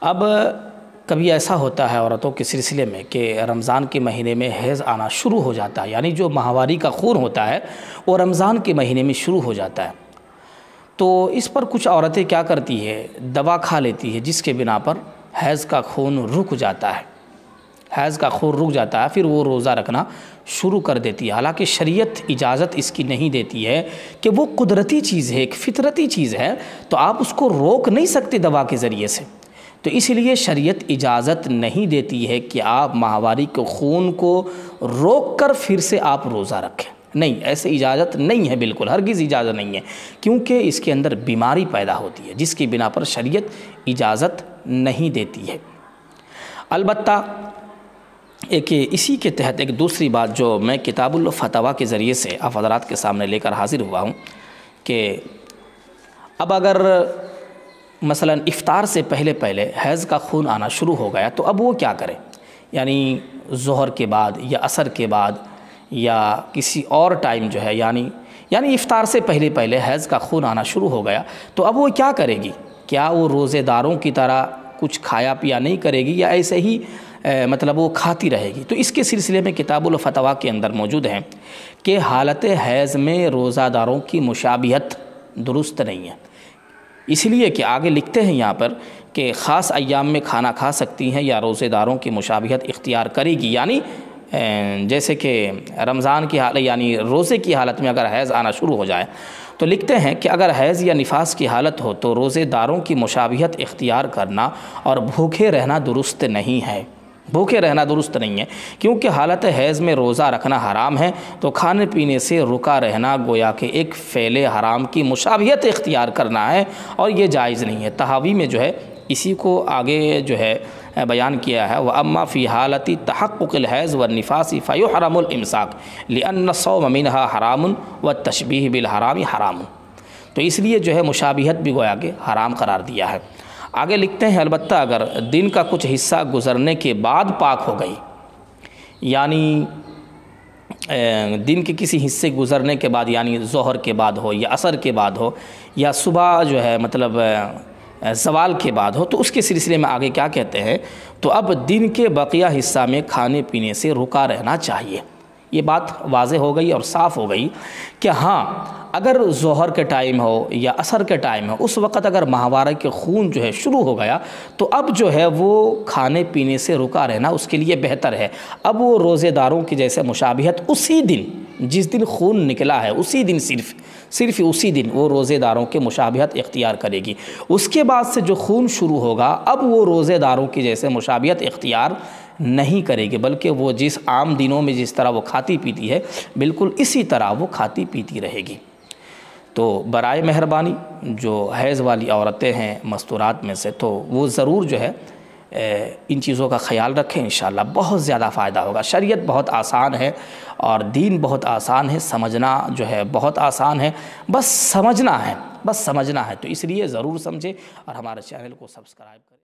اب کبھی ایسا ہوتا ہے عورتوں کے سلسلے میں کہ رمضان کے مہینے میں حیض آنا شروع ہو جاتا ہے، یعنی جو ماہواری کا خون ہوتا ہے وہ رمضان کے مہینے میں شروع ہو جاتا ہے۔ تو اس پر کچھ عورتیں کیا کرتی ہے، دوا کھا لیتی ہے جس کے بنا پر حیض کا خون رک جاتا ہے، حیض کا خون رک جاتا ہے، پھر وہ روزہ رکھنا شروع کر دیتی ہے۔ حالانکہ شریعت اجازت اس کی نہیں دیتی ہے کہ وہ قدرتی چیز ہے، ایک فطرتی چیز ہے، تو آپ اس کو روک نہیں سکتے دوا کے ذریعے سے۔ تو اس لیے شریعت اجازت نہیں دیتی ہے کہ آپ ماہواری کے خون کو روک کر پھر سے آپ روزہ رکھیں، نہیں، ایسے اجازت نہیں ہے، بالکل ہرگز اجازت نہیں ہے، کیونکہ اس کے اندر بیماری پیدا ہوتی ہے جس کی بنا پر شریعت اجازت نہیں دیتی ہے۔ البتہ ایک اسی کے تحت ایک دوسری بات جو میں کتاب الفتاویٰ کے ذریعے سے آپ حضرات کے سامنے لے کر حاضر ہوا ہوں کہ اب اگر مثلا افطار سے پہلے حیض کا خون آنا شروع ہو گیا تو اب وہ کیا کرے، یعنی ظہر کے بعد یا عصر کے بعد یا کسی اور ٹائم جو ہے، یعنی افطار سے پہلے حیض کا خون آنا شروع ہو گیا تو اب وہ کیا کرے گی؟ کیا وہ روزے داروں کی طرح کچھ کھایا پیا نہیں کرے گی یا ایسے ہی مطلب وہ کھاتی رہے گی؟ تو اس کے سلسلے میں کتاب الفتاویٰ کے اندر موجود ہیں کہ حالت حیض میں روزہ داروں کی مشابہت درست نہیں ہے، اس لیے کہ آگے لکھتے ہیں یہاں پر کہ خاص ایام میں کھانا کھا سکتی ہیں یا روزے داروں کی مشابہت اختیار کرے گی، یعنی جیسے کہ رمضان کی حالت یعنی روزے کی حالت میں اگر حیض آنا شروع ہو جائے تو لکھتے ہیں کہ اگر حیض یا نفاس کی حالت ہو تو روزے داروں کی مشابہت اختیار کرنا اور بھوکے رہنا درست نہیں ہے، بھوکے رہنا درست نہیں ہے، کیونکہ حالت حیض میں روزہ رکھنا حرام ہے، تو کھانے پینے سے رکا رہنا گویا کہ ایک فعل حرام کی مشابہت اختیار کرنا ہے اور یہ جائز نہیں ہے۔ طحاوی میں جو ہے اسی کو آگے جو ہے بیان کیا ہے، وَأَمَّا فِي حَالَةِ تَحَقُّقِ الْحَیضِ وَالنِّفَاسِ فَيُحْرَمُ الْإِمْسَاكُ لِأَنَّ الصَّوْمَ مِنْهَا حَرَامٌ وَالتَّشْبِيهُ بِالْحَرَامِ حَرَامٌ، تو اس لیے جو ہے مشابہت بھی گویا کہ حرام قرار دیا ہے۔ آگے لکھتے ہیں البتہ اگر دن کا کچھ حصہ گزرنے کے بعد پاک ہو گئی، یعنی دن کے کسی حصے گزرنے کے بعد، یعنی ظہر کے بعد ہو یا عصر کے بعد ہو یا صبح جو ہے مطلب زوال کے بعد ہو، تو اس کے سلسلے میں آگے کیا کہتے ہیں، تو اب دن کے بقیہ حصہ میں کھانے پینے سے رکا رہنا چاہیے۔ یہ بات واضح ہو گئی اور صاف ہو گئی کہ ہاں اگر ظہر کے ٹائم ہو یا عصر کے ٹائم ہو، اس وقت اگر ماہوارہ کے خون جو ہے شروع ہو گیا تو اب جو ہے وہ کھانے پینے سے رکا رہنا اس کے لیے بہتر ہے۔ اب وہ روزے داروں کی جیسے مشابہت اسی دن، جس دن خون نکلا ہے اسی دن، صرف اسی دن وہ روزے داروں کے مشابہت اختیار کرے گی۔ اس کے بعد سے جو خون شروع ہوگا اب وہ روزے داروں کی جیسے مشابہت اختیار نہیں کرے گی، بلکہ وہ جس عام دنوں میں جس طرح وہ کھاتی پیتی ہے بالکل اسی طرح وہ کھاتی پیتی رہے گی۔ تو برائے مہربانی جو حیض والی عورتیں ہیں مستورات میں سے، تو وہ ضرور جو ہے ان چیزوں کا خیال رکھیں، انشاءاللہ بہت زیادہ فائدہ ہوگا۔ شریعت بہت آسان ہے اور دین بہت آسان ہے، سمجھنا جو ہے بہت آسان ہے، بس سمجھنا ہے، تو اس لیے ضرور سمجھیں اور ہمارے چینل کو سبسکرائب کریں۔